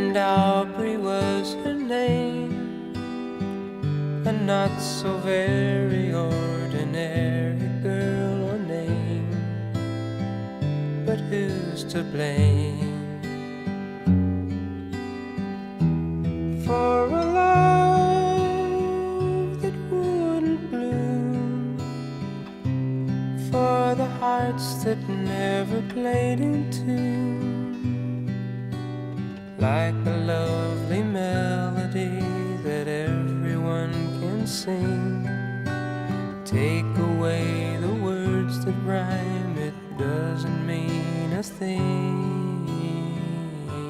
and Aubrey was her name. A not so very ordinary girl or name, but who's to blame for a love that wouldn't bloom, for the hearts that never played in tune, like a lovely melody that everyone can sing. Take away the words that rhyme, it doesn't mean a thing.